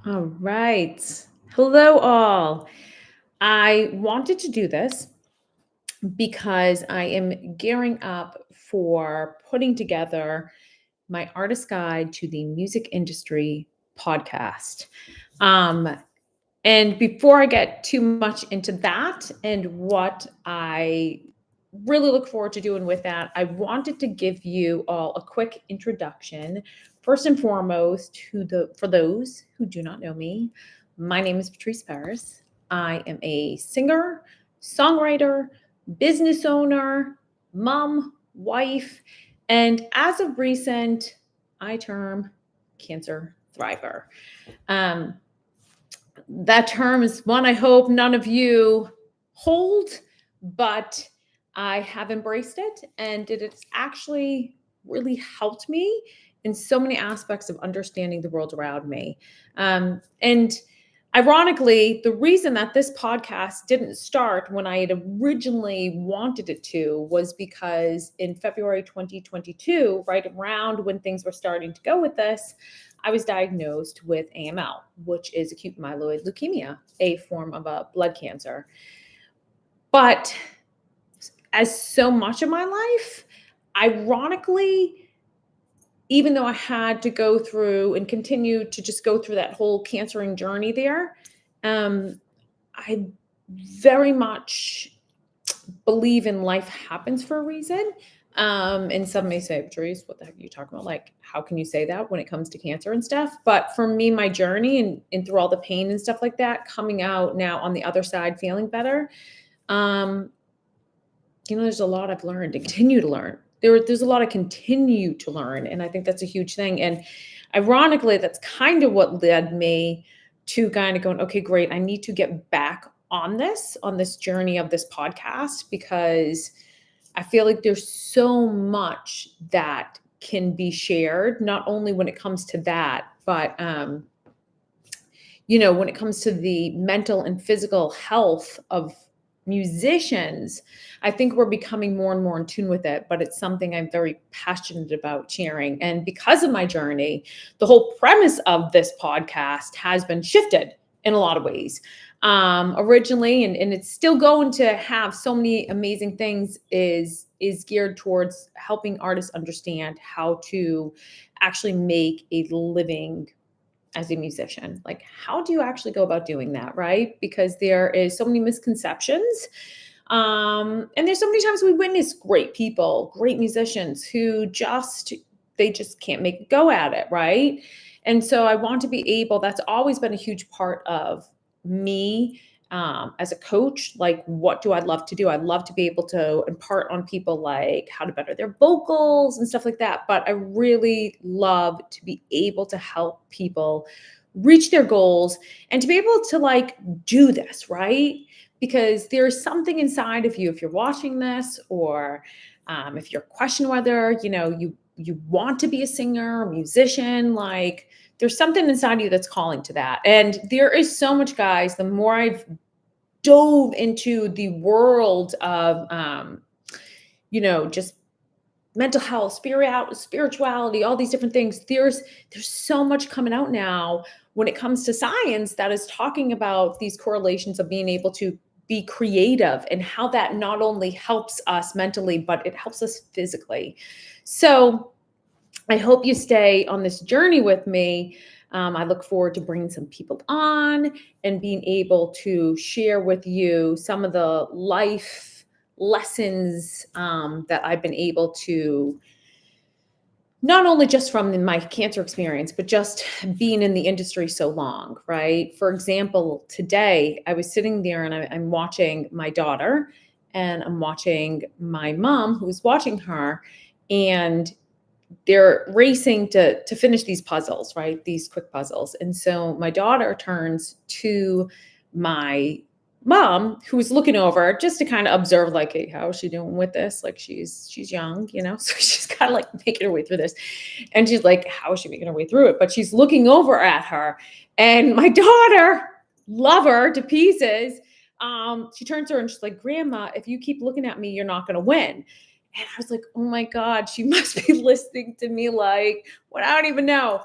All right. Hello, all. I wanted to do this because I am gearing up for putting together my artist guide to the music industry podcast. Um, and before I get too much into that and what I really look forward to doing with that, I wanted to give you all a quick introduction. First and foremost, for those who do not know me, my name is Patrice Paris. I am a singer, songwriter, business owner, mom, wife, and as of recent, I term cancer thriver. Um, that term is one I hope none of you hold, but I have embraced it and it's actually really helped me in so many aspects of understanding the world around me. And ironically, the reason that this podcast didn't start when I had originally wanted it to was because in February 2022, right around when things were starting to go with this, I was diagnosed with AML, which is acute myeloid leukemia, a form of a blood cancer. But as so much of my life, ironically, even though I had to go through and continue to just go through that whole cancering journey there, um, I very much believe in life happens for a reason. And some may say, Patrice, what the heck are you talking about? Like, how can you say that when it comes to cancer and stuff? But for me, my journey and through all the pain and stuff like that, coming out now on the other side, feeling better, um, there's a lot I've learned and continue to learn. There's a lot I continue to learn. And I think that's a huge thing. And ironically, that's kind of what led me to kind of going, okay, great. I need to get back on this journey of this podcast because I feel like there's so much that can be shared, not only when it comes to that, but when it comes to the mental and physical health of musicians, I think we're becoming more and more in tune with it, but it's something I'm very passionate about sharing. And because of my journey, the whole premise of this podcast has been shifted in a lot of ways. Originally, and it's still going to have so many amazing things, is geared towards helping artists understand how to actually make a living as a musician. Like, how do you actually go about doing that, right? Because there is so many misconceptions. And there's so many times we witness great people, great musicians who they just can't make a go at it, right? And so I want to be able, that's always been a huge part of me as a coach. Like, what do I love to do? I'd love to be able to impart on people like how to better their vocals and stuff like that. But I really love to be able to help people reach their goals and to be able to like do this, right? Because there's something inside of you, if you're watching this, or if you're questioning whether you want to be a singer or musician, like there's something inside of you that's calling to that. And there is so much, guys, the more I've dove into the world of just mental health, spirituality, all these different things, there's so much coming out now when it comes to science that is talking about these correlations of being able to be creative and how that not only helps us mentally, but it helps us physically. So I hope you stay on this journey with me. I look forward to bringing some people on and being able to share with you some of the life lessons that I've been able to, not only just from my cancer experience, but just being in the industry so long, right? For example, today I was sitting there and I'm watching my daughter and I'm watching my mom who's watching her, and they're racing to finish these puzzles, right? These quick puzzles. And so my daughter turns to my mom, who's looking over just to kind of observe, like, hey, how is she doing with this? Like, she's young, so she's kind of like making her way through this. And she's like, how is she making her way through it? But she's looking over at her. And my daughter, love her to pieces. She turns to her and she's like, Grandma, if you keep looking at me, you're not going to win. And I was like, oh my God, she must be listening to me like what I don't even know.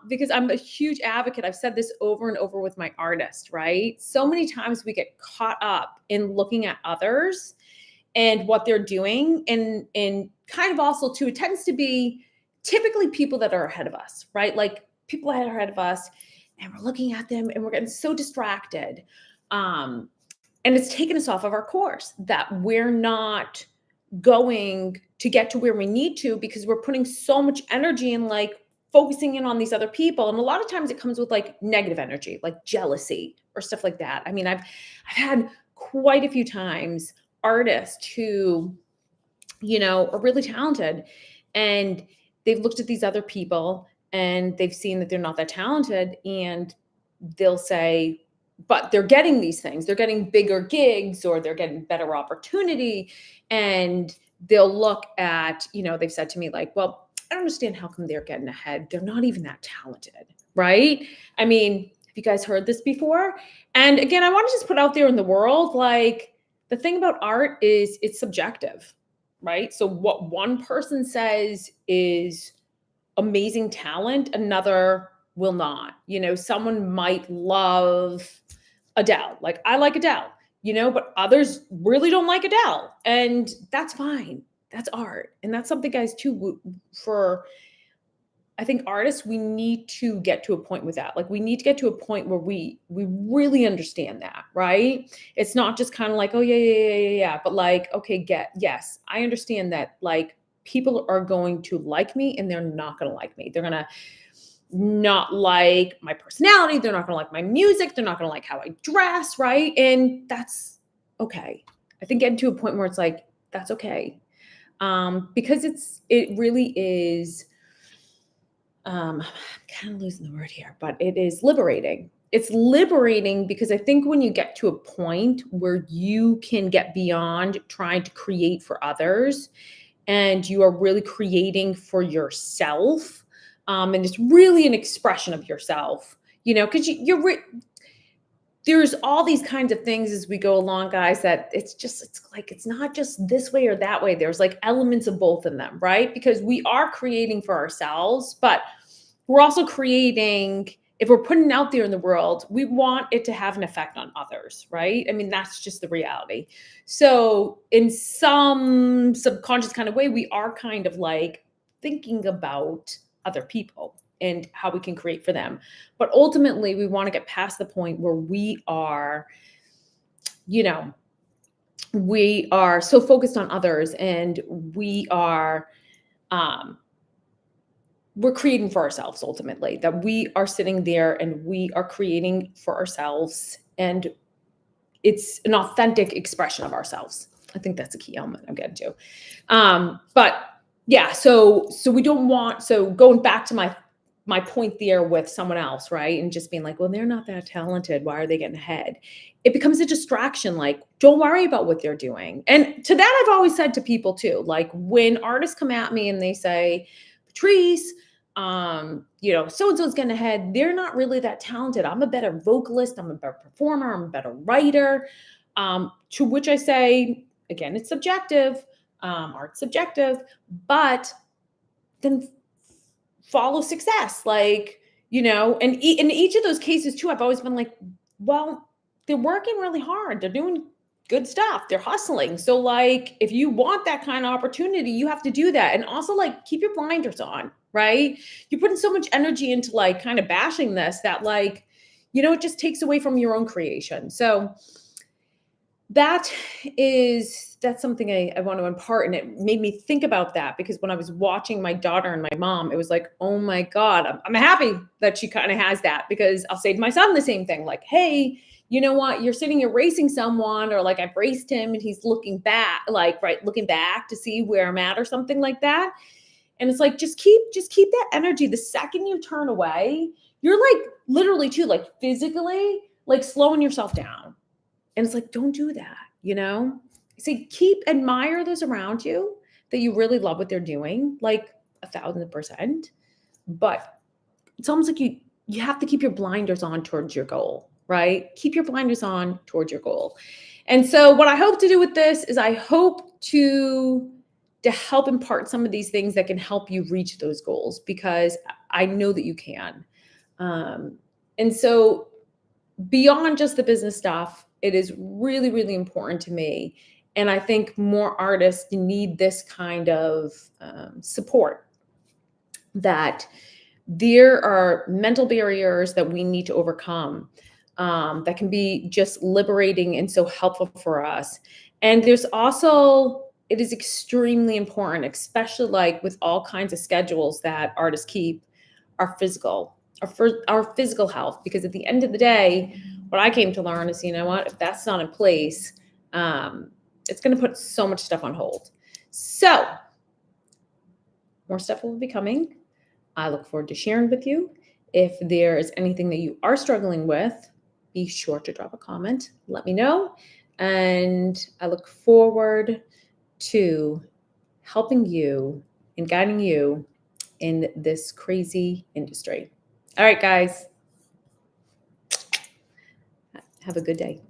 because I'm a huge advocate. I've said this over and over with my artists, right? So many times we get caught up in looking at others and what they're doing, and kind of also too, it tends to be typically people that are ahead of us, right? Like people that are ahead of us, and we're looking at them and we're getting so distracted. Um, and it's taken us off of our course, that we're not going to get to where we need to because we're putting so much energy in like focusing in on these other people. And a lot of times it comes with like negative energy, like jealousy or stuff like that. I mean, I've had quite a few times artists who, are really talented, and they've looked at these other people and they've seen that they're not that talented, and they'll say, but they're getting these things, they're getting bigger gigs or they're getting better opportunity. And they'll look at, they've said to me like, well, I don't understand how come they're getting ahead. They're not even that talented, right? I mean, have you guys heard this before? And again, I want to just put out there in the world, like the thing about art is it's subjective, right? So what one person says is amazing talent, another will not. Someone might love Adele. Like I like Adele, but others really don't like Adele. And that's fine. That's art. And that's something, guys, too, for I think artists, we need to get to a point with that. Like we need to get to a point where we really understand that, right? It's not just kind of like, oh yeah. But like, okay, yes, I understand that like people are going to like me and they're not going to like me. They're going to not like my personality. They're not going to like my music. They're not going to like how I dress, right? And that's okay. I think getting to a point where it's like, that's okay. Because it really is, I'm kind of losing the word here, but it is liberating. It's liberating because I think when you get to a point where you can get beyond trying to create for others and you are really creating for yourself, and it's really an expression of yourself, because there's all these kinds of things as we go along, guys, that it's like, it's not just this way or that way. There's like elements of both in them, right? Because we are creating for ourselves, but we're also creating, if we're putting it out there in the world, we want it to have an effect on others, right? I mean, that's just the reality. So in some subconscious kind of way, we are kind of like thinking about other people and how we can create for them. But ultimately, we want to get past the point where we are so focused on others, and we're creating for ourselves ultimately, that we are sitting there and we are creating for ourselves, and it's an authentic expression of ourselves. I think that's a key element I'm getting to. But yeah, so we don't want, so going back to my point there with someone else, right? And just being like, well, they're not that talented. Why are they getting ahead? It becomes a distraction. Like, don't worry about what they're doing. And to that, I've always said to people too, like when artists come at me and they say, Patrice, so-and-so's getting ahead, they're not really that talented. I'm a better vocalist. I'm a better performer. I'm a better writer. To which I say, again, it's subjective. Art's subjective, but then follow success. Like, and in each of those cases too, I've always been like, well, they're working really hard. They're doing good stuff. They're hustling. So like, if you want that kind of opportunity, you have to do that. And also like, keep your blinders on, right? You're putting so much energy into like kind of bashing this that like, it just takes away from your own creation. So that's something I want to impart. And it made me think about that because when I was watching my daughter and my mom, it was like, oh my God, I'm happy that she kind of has that, because I'll say to my son the same thing, like, hey, you know what? You're sitting here racing someone, or like I've raced him and he's looking back, like, right, looking back to see where I'm at or something like that. And it's like, just keep that energy. The second you turn away, you're like literally too, like physically, like slowing yourself down. And it's like, don't do that, Say, admire those around you that you really love what they're doing, like 1,000%. But it's almost like you have to keep your blinders on towards your goal, right? Keep your blinders on towards your goal. And so what I hope to do with this is I hope to help impart some of these things that can help you reach those goals, because I know that you can. And so beyond just the business stuff, it is really, really important to me. And I think more artists need this kind of support, that there are mental barriers that we need to overcome, that can be just liberating and so helpful for us. And there's also, it is extremely important, especially like with all kinds of schedules that artists keep, our physical, our physical health. Because at the end of the day, what I came to learn is, you know what, if that's not in place, it's going to put so much stuff on hold. So more stuff will be coming. I look forward to sharing with you. If there is anything that you are struggling with, be sure to drop a comment. Let me know. And I look forward to helping you and guiding you in this crazy industry. All right, guys. Have a good day.